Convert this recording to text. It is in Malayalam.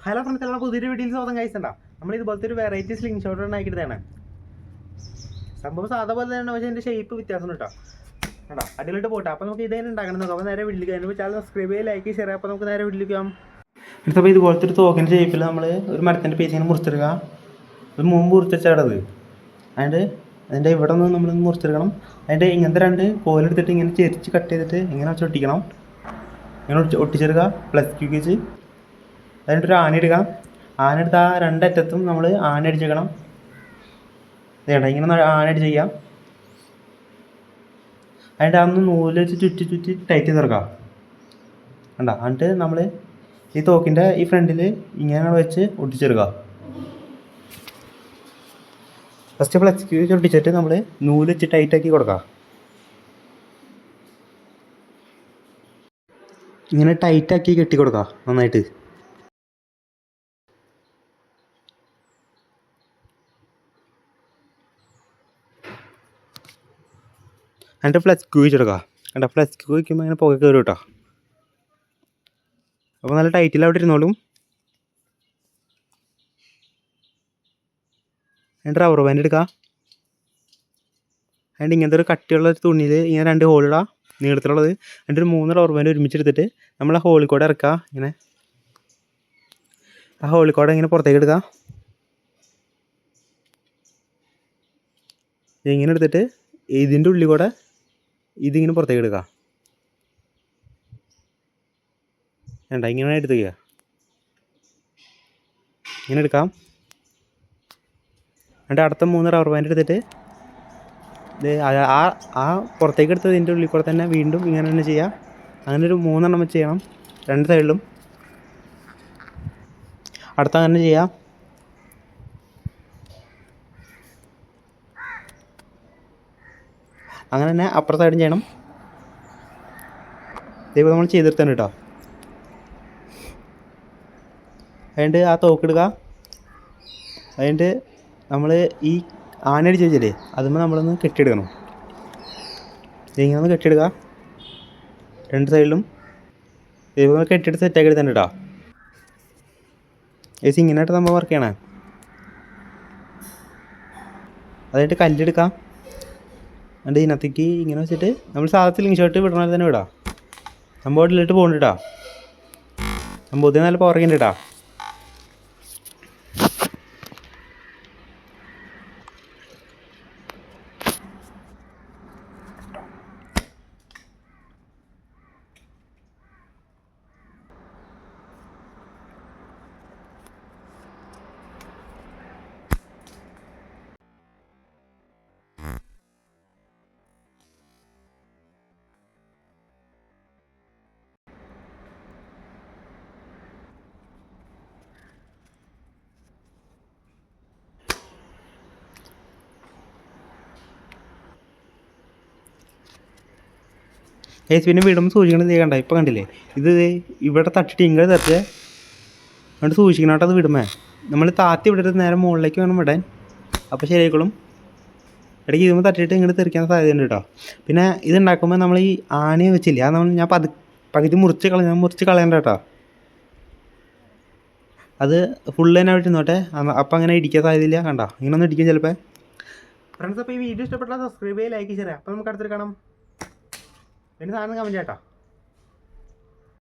ഹലോ ഫ്രണ്ട്സ്, എല്ലാ പുതിയൊരു വീഡിയോയിൽ സ്വാഗതം. കഴിച്ചണ്ട നമ്മൾ ഇതുപോലത്തെ ഒരു വെറൈറ്റി സ്ലിംഗ് ഷോട്ട് ഉണ്ടാക്കിയിട്ടാണ്. സംഭവം സാധാ പോലെ തന്നെ, പക്ഷേ എൻ്റെ ഷേപ്പ് വ്യത്യാസം കേട്ടോ. കേട്ടോ അടിയിലോട്ട് പോട്ടെ. അപ്പോൾ നമുക്ക് ഇതേ ഉണ്ടാക്കണം നോക്കാം. അപ്പോൾ നേരെ വീട്ടിലേക്ക് അതിന് ചാനൽ സബ്സ്ക്രൈബ് ചെയ്യുക, ലൈക്ക് ഷെയർ. അപ്പോൾ നമുക്ക് നേരെ വീട്ടിലേക്ക് പോകാം. അപ്പോൾ ഇതുപോലത്തെ ഒരു തോക്കിൻ്റെ ഷേപ്പിൽ നമ്മൾ ഒരു മരത്തിൻ്റെ പീസ് ഇങ്ങനെ മുറിച്ചെടുക്കുക. അത് മുമ്പ് മുറിച്ചടത് അതിൻ്റെ ഇവിടെ നിന്ന് നമ്മൾ മുറിച്ചെടുക്കണം. അതിൻ്റെ ഇങ്ങനത്തെ രണ്ട് കോലെടുത്തിട്ട് ഇങ്ങനെ ചെരിച്ച് കട്ട് ചെയ്തിട്ട് ഇങ്ങനെ ഒട്ടിക്കണം. ഇങ്ങനെ ഒട്ടിച്ചെടുക്കുക പ്ലസ് ക്യൂ വെച്ച്. അതിനൊരു ആണി എടുക്കാം. ആണി എടുത്ത് ആ രണ്ടറ്റത്തും നമ്മൾ ആണി അടിച്ചേക്കണം. വേണ്ട ഇങ്ങനെ ആണി അടിച്ച് ചെയ്യാം. അതിൻ്റെ അന്ന് നൂല് വെച്ച് ചുറ്റി ടൈറ്റ് ചെയ്ത് തുറക്കാം. കണ്ട എന്നിട്ട് നമ്മൾ ഈ തോക്കിൻ്റെ ഈ ഫ്രണ്ടിൽ ഇങ്ങനെ വെച്ച് ഒട്ടിച്ചെടുക്കുക. ഫസ്റ്റ് പ്ലസ് ക്യൂ വെച്ച് ഒട്ടിച്ചിട്ട് നമ്മൾ നൂല് വെച്ച് ടൈറ്റാക്കി കൊടുക്കുക. ഇങ്ങനെ ടൈറ്റാക്കി കെട്ടി കൊടുക്കുക നന്നായിട്ട്. എന്നിട്ട് ഫ്ലക്സ് ക്യൂ വെച്ചെടുക്കുക. കണ്ട ഫ്ലക്സ് ക്യൂ വയ്ക്കുമ്പോൾ ഇങ്ങനെ പുക കയറും കേട്ടോ. അപ്പോൾ നല്ല ടൈറ്റിൽ അവിടെ ഇരുന്നോളും. എന്നിട്ട് റബ്ബർ ബാൻഡ് എടുക്കുക. അതിൻ്റെ ഇങ്ങനത്തെ ഒരു കട്ടിയുള്ള ഒരു തുണിയിൽ ഇങ്ങനെ രണ്ട് ഹോളിടുക നീളത്തിലുള്ളത്. എന്നിട്ട് ഒരു 3 റബ്ബർ ബാൻഡ് ഒരുമിച്ചെടുത്തിട്ട് നമ്മൾ ആ ഹോളിൽ കൂടെ ഇറക്കുക. ഇങ്ങനെ ആ ഹോളിൽ കൂടെ ഇങ്ങനെ പുറത്തേക്ക് എടുക്കുക. ഇങ്ങനെ എടുത്തിട്ട് ഇതിൻ്റെ ഉള്ളിൽ കൂടെ ഇതിങ്ങനെ പുറത്തേക്ക് എടുക്കുക. വേണ്ട ഇങ്ങനെ എടുത്ത് വയ്ക്കുക. ഇങ്ങനെ എടുക്കാം. എന്നിട്ട് അടുത്ത 3 റബ്ബർ ബാൻഡ് എടുത്തിട്ട് ഇത് ആ പുറത്തേക്ക് എടുത്തത് ഇതിൻ്റെ ഉള്ളിൽ കൂടെ തന്നെ വീണ്ടും ഇങ്ങനെ തന്നെ ചെയ്യാം. അങ്ങനെ ഒരു 3 എണ്ണം വെച്ച് ചെയ്യണം, 2 സൈഡിലും. അടുത്ത അങ്ങനെ ചെയ്യാം. അങ്ങനെ തന്നെ അപ്പുറ സൈഡും ചെയ്യണം. ഇതേപോലെ നമ്മൾ ചെയ്തെടുത്താണ് കേട്ടോ. അതുകൊണ്ട് ആ തോക്കെടുക്കുക. അതുകൊണ്ട് നമ്മൾ ഈ ആനടിച്ച് വെച്ചില്ലേ അതുമ്പോൾ നമ്മളൊന്ന് കെട്ടിയെടുക്കണം. ഇങ്ങനെ ഒന്ന് കെട്ടിയെടുക്കുക 2 സൈഡിലും. ഇതേപോലെ കെട്ടിയെടുത്ത് സെറ്റാക്കി എടുത്താണ് കേട്ടോ. ഏസി ഇങ്ങനെയായിട്ട് നമ്മൾ വർക്ക് ചെയ്യണേ. അതായിട്ട് കല്ലെടുക്കാം. എന്നിട്ട് ഇതിനകത്തേക്ക് ഇങ്ങനെ വെച്ചിട്ട് നമ്മൾ സാധാ സ്ലിംഗ് ഷോട്ട് വിടണ തന്നെ വിടാം. സംഭവം ഇട്ടിട്ട് പോകുന്നുണ്ട് കേട്ടോ. സംഭവത്തിന് നല്ല പവർ ഉണ്ട് കേട്ടോ. പിന്നെ വിടുമ്പോൾ സൂക്ഷിക്കണം. കണ്ട ഇപ്പം കണ്ടില്ലേ, ഇത് ഇവിടെ തട്ടിട്ട് ഇങ്ങനെ തട്ടിച്ച് അതുകൊണ്ട് സൂക്ഷിക്കണം കേട്ടോ. അത് വിടുമേ നമ്മൾ താത്തി വിടരുത്, നേരെ മുകളിലേക്ക് വേണം വിടാൻ. അപ്പോൾ ശരിയായിക്കോളും. ഇടയ്ക്ക് ഇതുമ്പോൾ തട്ടിയിട്ട് ഇങ്ങോട്ട് തെറിക്കാൻ സാധ്യതയുണ്ട് കേട്ടോ. പിന്നെ ഇതുണ്ടാക്കുമ്പോൾ നമ്മൾ ഈ ആണി വെച്ചില്ലേ, അത് ഞാൻ പകുതി മുറിച്ച് കളയണ്ട കേട്ടോ. അത് ഫുള്ള് തന്നെ അവിടെ ഇരുന്നോട്ടെ. അപ്പം അങ്ങനെ ഇടിക്കാൻ സാധ്യതയില്ല. കണ്ട ഇങ്ങനൊന്നും ഇടിക്കും ചിലപ്പോൾ. ഫ്രണ്ട്സ്, അപ്പോൾ ഈ വീഡിയോ ഇഷ്ടപ്പെട്ടാൽ സബ്സ്ക്രൈബ് ചെയ്യുക, ലൈക്ക് ചെയ്യുക. അപ്പോൾ നമുക്ക് അടുത്തൊരു കാണാം. പിന്നെ സാധനം കമൻറ്റ് ചെയ്യാം കേട്ടോ.